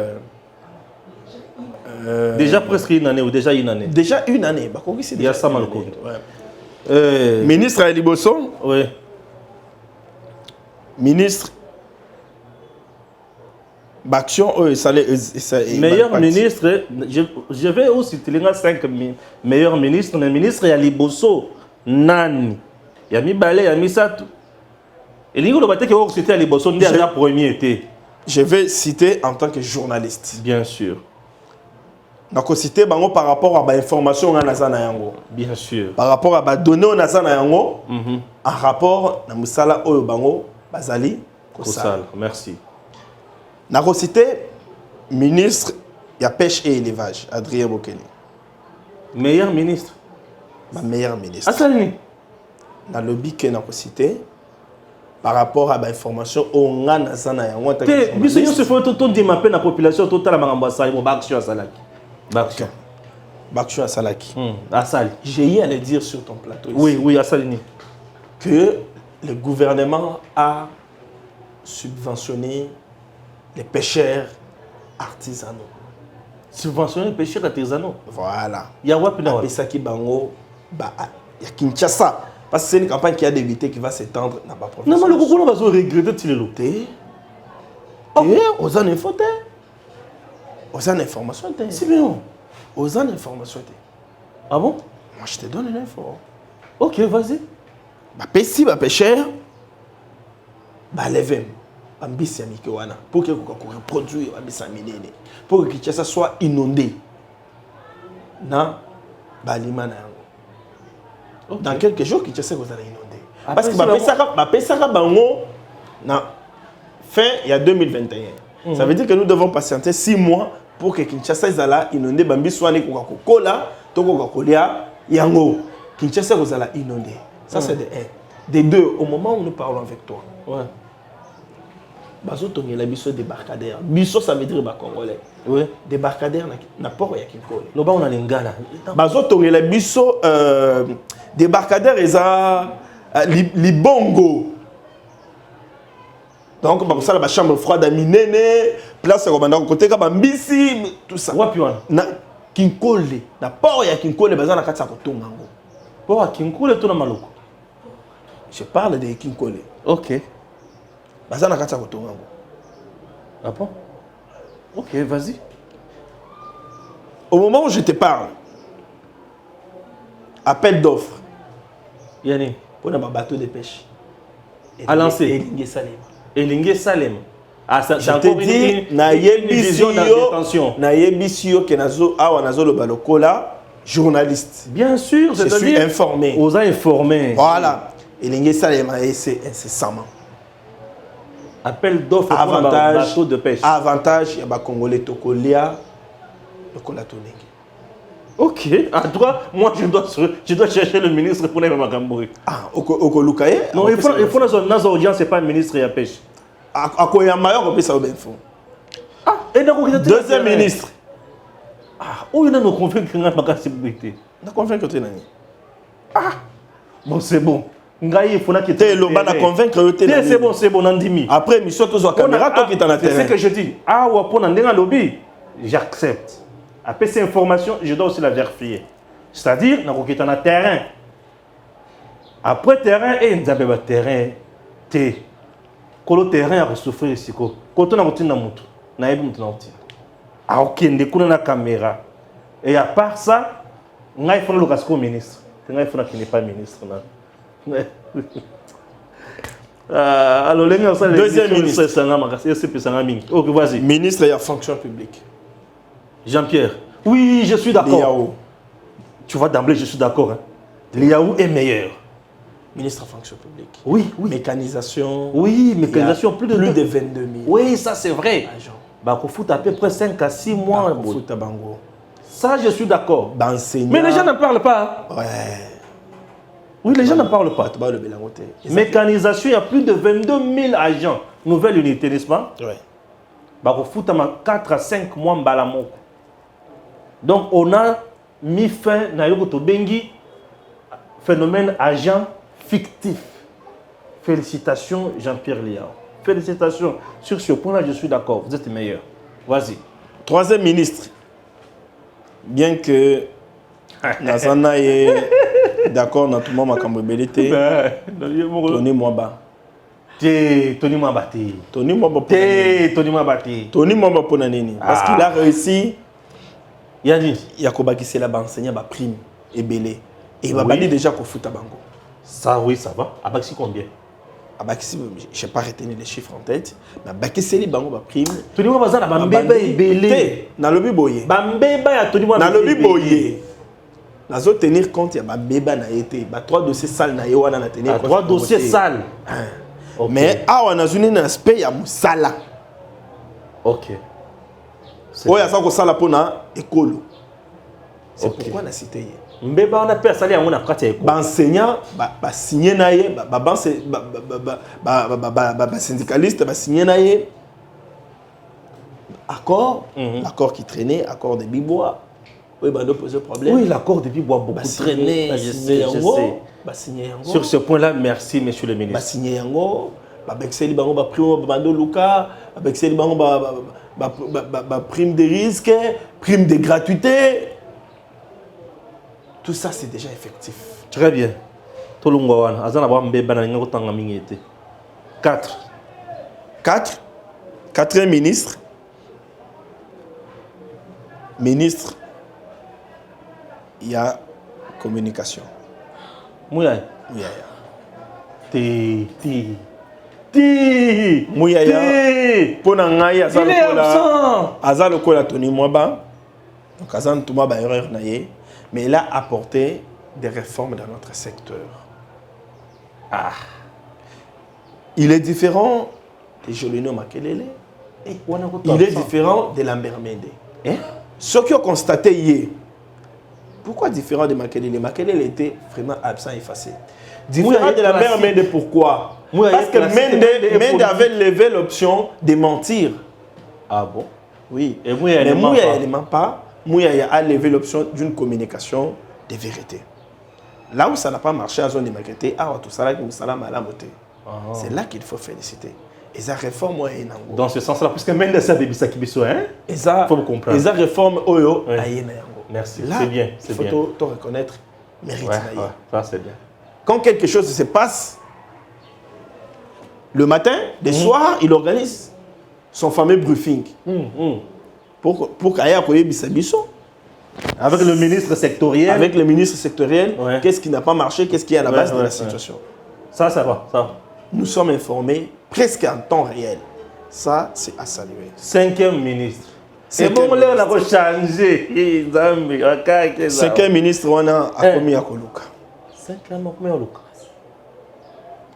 Déjà presque une année ou déjà une année. Déjà une année. Il y a Sama Lukonde. Ministre Ali Bosso. Oui. Ministre. Baction, meilleur ministre, je vais aussi te dire 5 meilleurs ministres. Le ministre Ali Bosso, Nani, Yami Balé, Yami Satou. Et l'Igo Lobate qui va citer Ali Bosso, déjà premier été. Je vais citer en tant que journaliste. Bien sûr. Donc, citer par rapport à l'information en Nazana Yango. Bien sûr. Par rapport à données en Nazana Yango, en rapport à Moussala Oyo Bango, Bazali, Kosala, merci. Nako cité ministre de la pêche et élevage, Adrien Bokele. Meilleur ministre. Ma meilleur ministre. Asalini. Dans le lobby que nako cité par rapport à l'information au ngana sana ya ngota. Te biso yo se faut tout dire ma peine la population totale makambo asali mo baction asalaki. Baction. Baction Asalaki. Asali. J'ai eu à le dire sur ton plateau ici. Oui, Asalini. Que le gouvernement a subventionné les pêcheurs artisanaux. Subventionner les pêcheurs artisanaux. Voilà. Il y a Wapina. Et ça qui bango, il y a Kinshasa. Parce que c'est une campagne qui a débuté, qui va s'étendre dans ma province. Non, mais le Kokolo va se regretter de le thé. Aux en info, aux en information. C'est bien. Aux en information. Ah bon? Moi, je te donne une info. Ok, vas-y. Si ma pêcheur, levem, ambisi wana pour que reproduire ambisi minene, pour que Kinshasa soit inondé. Na balima na yango. Dans quelques jours Kinshasa va être inondé. Parce que pesaka bango na fin il y a 2021. Ça veut dire que nous devons patienter 6 mois pour que Kinshasa soit inondé, bambi soit ne kokola, to kokolia yango. Kinshasa va être inondé. Ça c'est de 1. Des 2, au moment où nous parlons avec toi. Ouais. Bazo tongela biso débarcadère. Biso ça veut dire ba congolais. Oui. Débarcadère na port ya Kinkole. Loba on a lingala. Bazo tongela biso débarcadère eza libongo. Donc ba ça la chambre froide à minene, place ya banda côté ka bambisi tout ça. Wapi wana? Na Kinkole, na port ya Kinkole baza na kati ya kotonga ngo. Port ya Kinkole to na maloko. Je parle de Kinkole. OK. Bazana kati ya kotonga ngo. Ah bon? OK, vas-y. Au moment où je te parle, appel d'offres. Yani Pour un bateau de pêche. À lancer. Elingue Salem. Elingue Salem. Ah, ça Je te dis, na vision d'intention. na yebisio que nazo awa nazo le balokola journaliste. Bien sûr, je suis informé. Aux informés. Voilà. Elingue Salem c'est incessamment. Appel d'offres pour un bateau de pêche. Avantage, il y a des Congolais tokolia, le Kolatonenge. Ok, à toi, moi je dois chercher le ministre pour les Makambouri. Ah, Okolukaye? Non, il faut dans audience, c'est pas le ministre et la pêche. À Koyamayor, on peut ça au Benfo. Ah, et donc, deuxième ministre. Ah, où il a nos convaincre qu'on a pas possibilité. On a convaincu que tu es nani. Ah, bon, c'est bon. Il faut que tu es convaincre que c'est bon, Nandimi. Après, mission, tu as caméra, toi qui es en terrain. C'est ce que je dis. Ah, ou pour un lobby, j'accepte. Après ces informations, je dois aussi la vérifier. C'est-à-dire, nous sommes dans le terrain. Après terrain, nous avons le terrain. Quand le terrain a souffert ici, quand on a un moto, on a un moto. Ah, ok, on a une caméra. Et à part ça, on a un ministre. On a un qui n'est pas ministre. Alors, deuxième ministre. Ok, vas-y. Ministre de la fonction publique. Jean-Pierre. Oui, je suis d'accord. Tu vois, d'emblée, je suis d'accord. Hein. Liaou est meilleur. Ministre de la fonction publique. Oui. Mécanisation. Oui, mécanisation. Plus de 22 000. Oui, ça c'est vrai. Bah, il faut à peu près 5 à 6 mois. Ça, je suis d'accord. Mais les gens n'en parlent pas. Ouais. Oui, les gens n'en parlent pas. Mécanisation, il y a plus de 22 000 agents. Nouvelle unité, n'est-ce pas? Oui. Bah, il faut 4 à 5 mois. Donc, on a mis fin à Bengi, phénomène agent fictif. Félicitations, Jean-Pierre Liao. Félicitations. Sur ce point-là, je suis d'accord. Vous êtes meilleur. Vas-y. Troisième ministre. Bien que Nazana est d'accord dans tout le monde, Tony Mwaba. Tony Mwaba. Tony Mwaba. Tony Mwaba. Tony Mwaba pour Nanini. Parce qu'il a réussi. Il a dit. Il y a Kobaki c'est là-bas enseigné ma prime et belé. Et il m'a dit déjà qu'on fout à Bango. Ça, oui, ça va. Abaxi combien? Abaxi, je n'ai pas retenu les chiffres en tête. Mais Abaxi c'est les Bango ma prime. Tony Mwaba ça na bambeba et belé. Na lobi boye. Bambeba ya Tony Mwaba. Na lobi boye. Nazo tenir compte ya bambeba na été. Ba 3 dossiers sales na yewana na tenir compte. 3 dossiers sales. Ok. Mais awa nazuni un aspect ya musala. Ok. Oya ça ko sala pona école. C'est Ok. pourquoi na cité ye. Mbeba on a pu sali yango na kati ya école. Ba enseignant ba signer na ye ba syndicaliste ba signer na ye accord, l'accord qui traînait, accord de Bibois. Oui, bah, nous poser problème. Oui, l'accord de Bibois a beaucoup traîné. Je sais. Sur ce point-là, merci, monsieur le ministre. Bah, signé yango, bah, Bexeli bango, bah, prime Bando Luka, bah, Bexeli bango, bah, prime de risque, prime de gratuité. Tout ça, c'est déjà effectif. Très bien. Tolungwawana, azana ba mbeba na ngako tanga mingete. 4. 4. Quatrième ministre. Ministre, il y a communication. Mouyaya. Mouyaya. Ti. Mouyaya. Pona ngai aza lokola Tony Mwaba. Donc azan tuma ba erreur na ye, mais il a apporté des réformes dans notre secteur. Ah. Il est différent de Jolino Makelele. Il est différent de Lambert Mende. Hein? Ceux qui ont constaté hier, pourquoi différent de Makelele? Makelele était vraiment absent, effacé. Différent de Lambert Mende, pourquoi? Parce que Mende avait levé l'option de mentir. Ah bon? Oui. Et Mouyaya ne ment pas. Mouyaya a levé l'option d'une communication de vérité. Là où ça n'a pas marché à zone de Makete, c'est là qu'il faut féliciter. Et ça réforme dans ce sens-là, puisque même ça débisa kibiso, hein? Et ça, faut comprendre. Et ça réforme oyo merci, là, c'est bien, il faut te reconnaître mérite. Ouais, ça c'est bien. Quand quelque chose se passe, le matin, le soir, il organise son fameux briefing pour qu'Aya koye bisabiso. Avec le ministre sectoriel. Avec le ministre sectoriel, qu'est-ce qui n'a pas marché, qu'est-ce qui est à la base de la situation. Ça va, ça. Nous sommes informés presque en temps réel. Ça, c'est à saluer. 5e ministre. C'est bon, là, on a changé. 5e ministre, on a Akomi Akoluka. 5e Akomi Akoluka.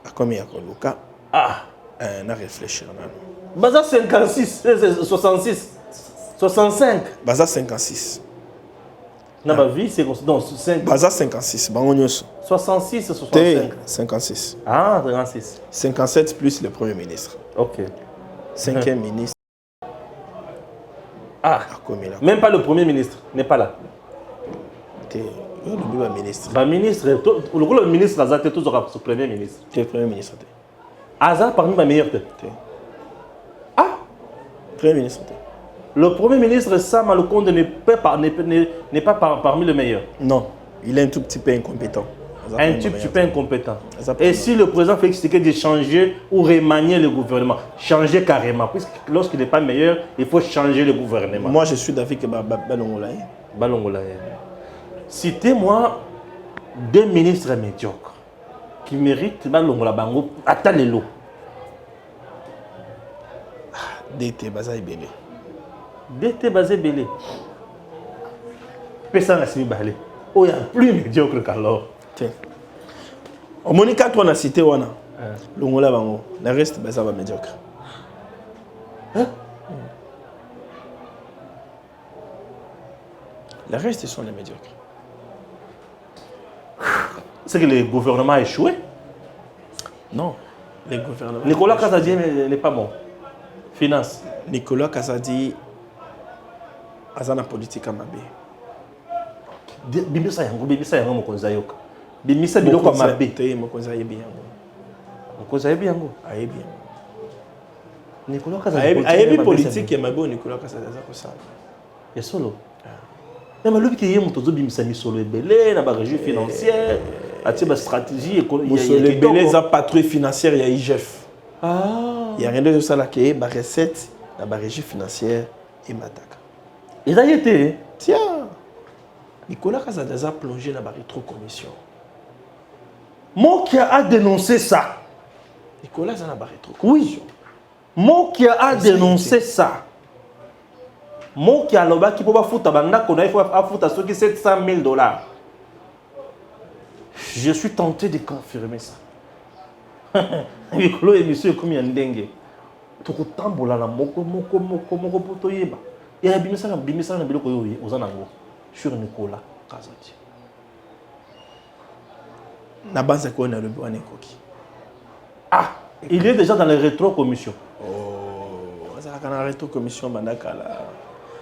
Akomi Akoluka. Ah. On a réfléchi. Baza 56, 66, 65. Baza 56. Na ba vie, c'est donc 5. Baza 56. 66 et 65. 56. Ah, 56. 57 plus le premier ministre. Ok. 5e ministre. Ah. Même pas le premier ministre n'est pas là. Le ministre. Le ministre, le ministre Azate, tout sera le premier ministre. Le premier ministre. Azat parmi les meilleurs. Ah. Premier ministre. Le premier ministre Sam Alukonde n'est pas parmi les meilleurs. Non, il est un tout petit peu incompétent. Un tout petit peu incompétent. Et si le président Félix Tshisekedi de changer ou remanier le gouvernement, changer carrément, puisque lorsqu'il n'est pas meilleur, il faut changer le gouvernement. Moi, je suis d'avis que Balongolaye. Balongolaye. Citez-moi 2 ministres médiocres qui méritent Balongolaye Bango à Talelo. DT Bazaï Bélé. DT Bazé Belé. Personne n'a signé Balé. Oh, il y a plus médiocre qu'alors. Tiens. Au Monica, toi, on a cité Wana. Longola Bango. Le reste, ça va médiocre. Hein? Le reste, ils sont les médiocres. C'est que le gouvernement a échoué? Non. Les gouvernements. Nicolas Kazadi n'est pas bon. Finance. Nicolas Kazadi. Azana politique à Mabé. Bimisa yango mokonza yoka. Bimisa biloko Mabé. Te mokonza yebi yango. Mokonza yebi yango. Ayebi yango. Nicolas Kazadi. Ayebi politique ya Mabé Nicolas Kazadi za kosala. Ya solo. Mais malobi ki yemo tozo bimisa misolo ebele na ba régie financière, atie ba stratégie économique. Musolo ebele za patrouille financière ya IGF. Ah. Il y a rien de ça là qui est ba recette na ba régie financière et mataka. Il a été. Tiens, Nicolas Kazadi a plongé dans la rétrocommission. Mokia a dénoncé ça. Nicolas a la rétrocommission. Oui. Mokia a dénoncé ça. Mokia a l'oba qui peut pas foutre banda qu'on a foutre à ceux qui 700 000 $. Je suis tenté de confirmer ça. mikolo émission ekomi ya ndenge tokotambola na moko po toyeba ya bimisala na biloko oyo oza nango sur Nicolas Kazadi na base ko na lobi wana ekoki. Ah, il est déjà dans les rétro-commissions. Oh, ça a un rétro-commission bandakala.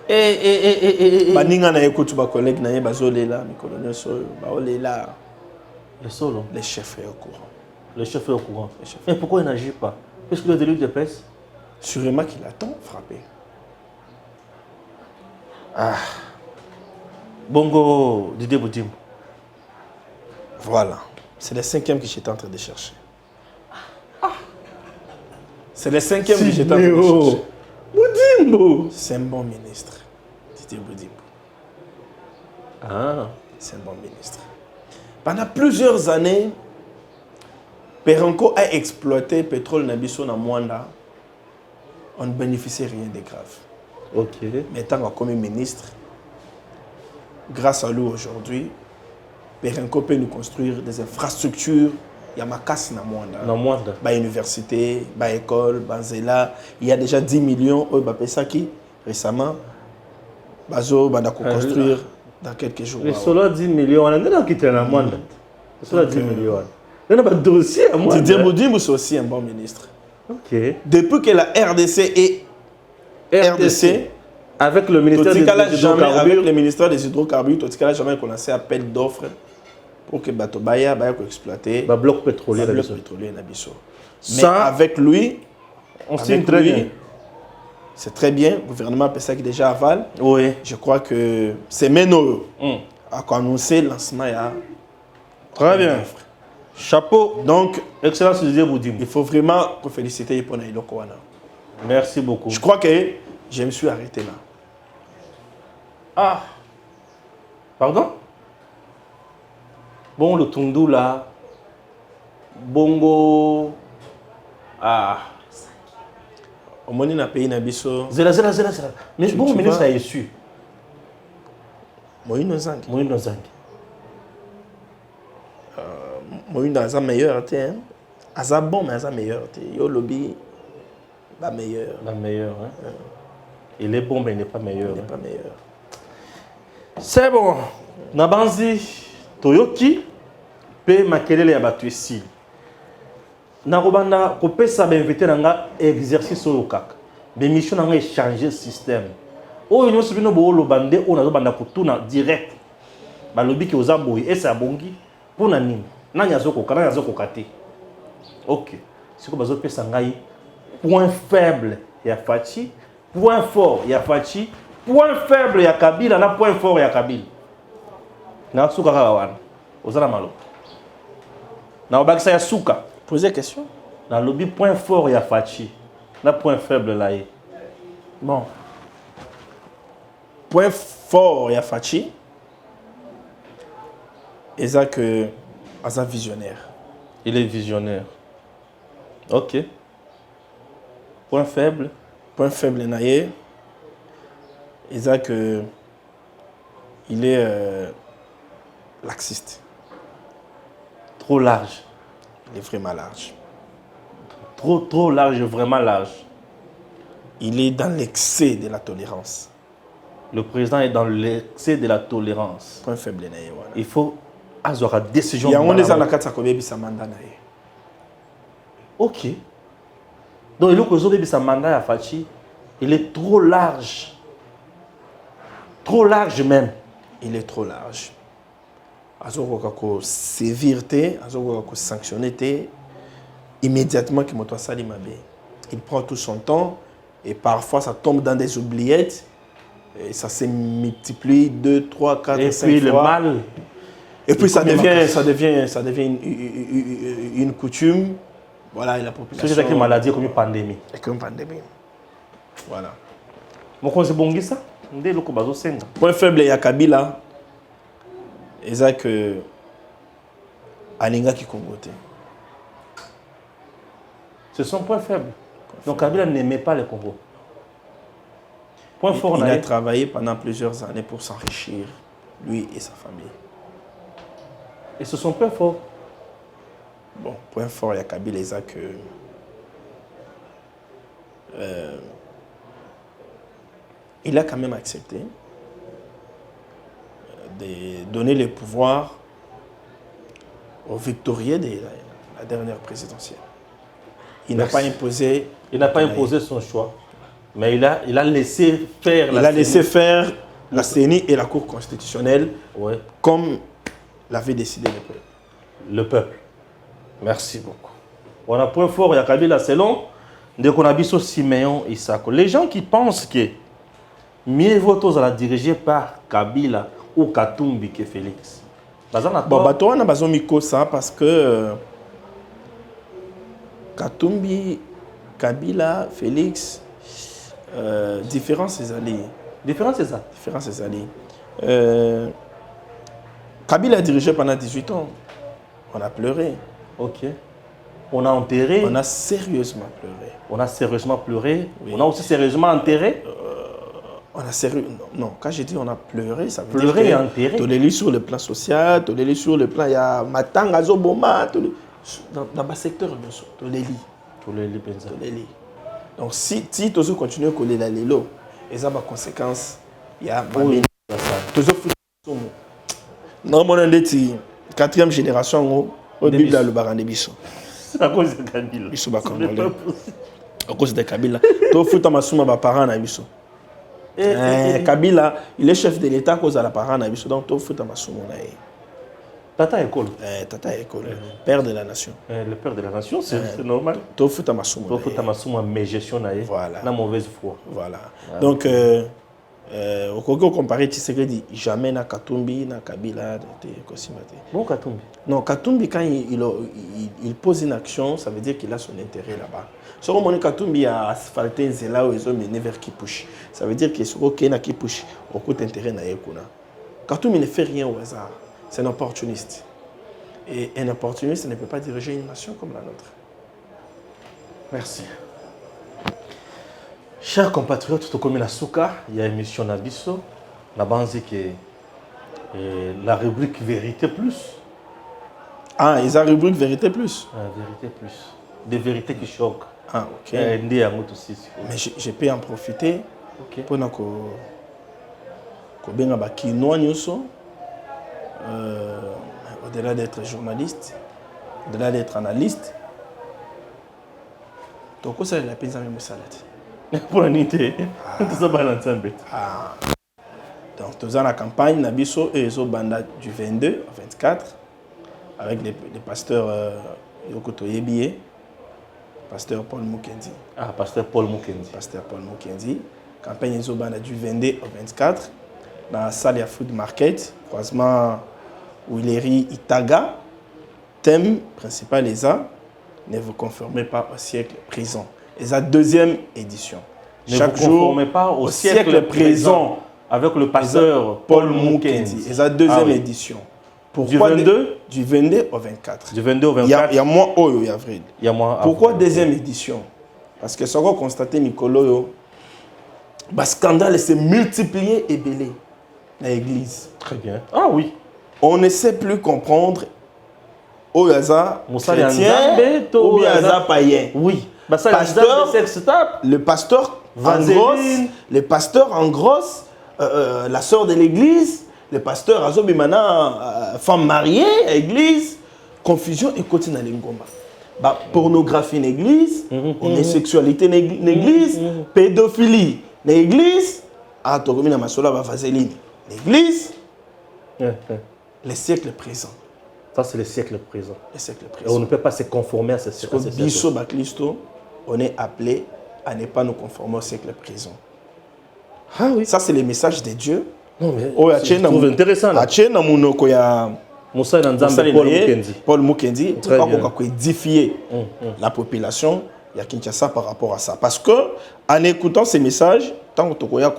Et baninga na écoute ba collègue na ye bazolela mikolo nyonso baolela. Le solo. Les chefs est au courant. Le chef est au courant. Mais pourquoi il n'agit pas? Parce qu'il a des luttes de presse. Sûrement qu'il attend frapper. Ah. Bongo Didier Boudim. Voilà. C'est le 5e que j'étais en train de chercher. C'est le 5e que j'étais en train de chercher. Boudimbo. C'est un bon ministre. Didier Boudimbo. Ah. C'est un bon ministre. Pendant plusieurs années, Perenco a exploité le pétrole Nabiso na Mwanda. On ne bénéficiait rien de grave. Ok. Mais tant que comme ministre, grâce à lui aujourd'hui, Perenco peut nous construire des infrastructures. Il y a ma casse na Mwanda. Na Mwanda. Ba université, ba école, Banzela. Il y a déjà 10 millions. Ça qui récemment, Bazo va construire dans quelques jours. Les solo 10 millions. On a quitté la Mwanda. Les solo 10 millions. Il y a un dossier à moi. Didier Boudimbo, c'est aussi un bon ministre. Ok. Depuis que la RDC est RDC, avec le ministère des Hydrocarbures, avec le ministère des Hydrocarbures, Totikala jamais commencé à appel d'offres pour que Batobaya puisse exploiter le bloc pétrolier. Nabiso. Mais Ça, avec lui, on signe très bien. C'est très bien. Le gouvernement a ça qui déjà aval. Oui. Je crois que c'est Meno a annoncé le lancement. Très bien. Chapeau. Donc, excellence Didier Boudim. Il faut vraiment féliciter Ypona Ilokowana. Merci beaucoup. Je crois que je me suis arrêté là. Ah. Pardon? Bon, le Tundu là. Bongo. Ah. Au moins, dans le pays Nabiso. Zela. Mais bon, ministre a su. Moïse Nozang. Moïse Nozang meilleur. Aza bon, mais Aza meilleur. Yo lobby. La meilleure. La meilleure. Hein? Il est bon, mais il n'est pas meilleur. Il n'est pas meilleur. C'est bon. Nabanzi Toyoki peut makelele ya batu ici. Narobanda kopesa ba invité nanga exercice oyo kaka. Be mission nanga changer système. Oyo nyonso bino bo lobande on azobanda kutuna direct. Ba lobi ki ozaboyi et ça bongi pona nini. Nanya zoko te. OK. Siko bazo pesa ngai point faible ya Fachi, point fort ya Fachi, point faible ya Kabila na point fort ya Kabila. Na suka kawana. Ozala malo. Na obakisa ya suka. Posez question. Na lobby point fort ya Fachi, na point faible là ye. Bon. Point fort ya Fachi. Et ça que Aza visionnaire. Il est visionnaire. OK. Point faible. Point faible naïe. Et ça que il est laxiste. Trop large. Il est vraiment large. Trop large, vraiment large. Il est dans l'excès de la tolérance. Le président est dans l'excès de la tolérance. Point faible naïe. Il faut avoir une décision. Il y a un des anakats à combien bisa mandat naïe. OK. Donc, il y a un mandat à Fachi, il est trop large. Trop large même. Il est trop large. Azoko sévérité, azoko sanctionner immédiatement que moto sali mabe. Il prend tout son temps et parfois ça tombe dans des oubliettes et ça se multiplie 2, 3, 4, 5 fois. Et puis le mal. Et puis ça devient une coutume. Voilà, et la population. C'est une maladie comme une pandémie. Et comme une pandémie. Voilà. Mon c'est bon ça. Point faible, il y a Kabila. Et ça que Aninga qui Congoté. C'est son point faible. Donc Kabila n'aimait pas le Congo. Point fort, il a travaillé pendant plusieurs années pour s'enrichir, lui et sa famille. Et c'est son point fort. Bon, point fort, il y a Kabila et ça que il a quand même accepté de donner le pouvoir au victorieux de la dernière présidentielle. Il n'a pas imposé. Il n'a pas imposé son choix, mais il a laissé faire il a laissé faire la CENI et la Cour constitutionnelle comme l'avait décidé le peuple. Le peuple. Merci beaucoup. On a point fort, il y a Kabila, c'est long. Dès qu'on a vu Siméon Isako. Les gens qui pensent que mieux vaut la diriger par Kabila ou Katumbi que Félix. Bon, bateau on a besoin de ça parce que Katumbi, Kabila, Félix, différence c'est alliés. Différence c'est ça. Différence c'est alliés. Kabila a dirigé pendant 18 ans. On a pleuré. Ok. On a enterré. On a sérieusement pleuré. On a sérieusement pleuré. Oui. On a aussi sérieusement enterré. On a sérieux. Non, quand j'ai dit on a pleuré, ça veut pleurer dire et enterré. Tu l'as sur le plan social, tu l'as sur le plan, il y a Matanga, Zoboma, dans le secteur, tu l'as lu. Tu l'as lu. Donc si tu continues à coller la lélo, et ça a des conséquences, il y a non, mon endeti, 4e génération, au début de le Barandebiso. C'est à cause de Kabila. À cause de Kabila. Tu fous ta massouma, ma parent, na biso. Kabila, il est chef de l'État à cause de la parent, na biso. Donc tu fous ta massouma. Tata école. Tata école, père de la nation. Le père de la nation, c'est normal. Tu fous ta massouma. Tu fous ta massouma, mais gestion naïe. Voilà. La mauvaise foi. Voilà. Donc, au Congo, comparé, tu sais que dit jamais na Katumbi, na Kabila, Bon, Katumbi. Non, Katumbi, quand il pose une action, ça veut dire qu'il a son intérêt là-bas. Si on a Katumbi a asphalté un zéla où ils ont mené vers Kipush, ça veut dire qu'il y a OK na Kipush, au coup d'intérêt na Yekuna. Katumbi ne fait rien au hasard. C'est un opportuniste. Et un opportuniste ne peut pas diriger une nation comme la nôtre. Merci. Chers compatriotes, tout comme la Souka, il y a une émission Nabiso. La base qui la rubrique Vérité Plus. Ah, ils ont la rubrique Vérité Plus. Vérité Plus. Des vérités qui choquent. Ah, ok. Mais je peux en profiter pour au-delà d'être journaliste, au-delà d'être analyste, donc ça la peine même salade. Pour l'unité, tout ça balance un peu. Donc tous dans la campagne Nabiso et les banda du 22 au 24 avec les pasteurs Yokoto Yebié, pasteur Paul Mukendi. Ah, pasteur Paul Mukendi. Pasteur Paul Mukendi. Campagne les banda du 22 au 24 dans la salle de Food Market, croisement Willery Itaga. Thème principal est ça, ne vous conformez pas au siècle présent. Et sa deuxième édition. Chaque jour, ne vous conformez pas au siècle présent avec le pasteur Paul Mukendi. Et sa deuxième édition. Pourquoi du 22 au 24. Du 22 au 24. Il y a moins haut, avril. Il y a moins pourquoi deuxième édition? Parce que ce qu'on constate, Nicolo, le scandale s'est multiplié et belé dans l'église. Très bien. Ah oui. On ne sait plus comprendre au hasard chrétien ou bien hasard païen. Oui. Le pasteur engrosse la sœur de l'église, le pasteur Azobimana, femme mariée à l'église, confusion et continue à l'engoma. Pornographie dans l'église, homosexualité dans l'église, pédophilie dans l'église, l'église, le siècle présent. Ça, c'est le siècle présent. Le siècle présent. Et on ne peut pas se conformer à ce siècle présent. On est appelé à ne pas nous conformer au siècle présent. Ah oui. Ça, c'est le message de Dieu. Non, mais je trouve intéressant. Paul Mukendi, pour édifier la population il y a Kinshasa par rapport à ça. Parce que en écoutant ces messages, tant que tu as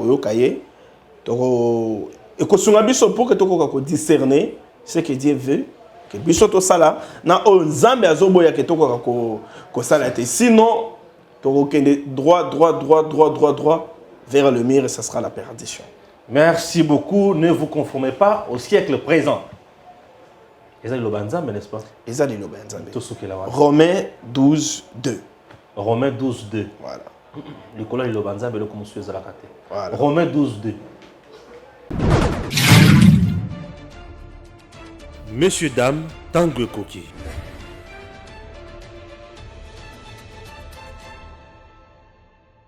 discerner ce que Dieu veut, que bisoto sala na onzambe azoboya ke toko ko sala te, sinon toko kende droit vers le mur et ça sera la perdition. Merci beaucoup. Ne vous conformez pas au siècle présent. Et ça, il est n'est-ce pas? Et ça, liloba ya Nzambe. Tout ce qu'il a. Romains 12, 2. Romains 12, 2. Voilà. Le colon, il est le commencé à la carte. Voilà. Romains 12, 2. Messieurs, dames, Tanguy Koki.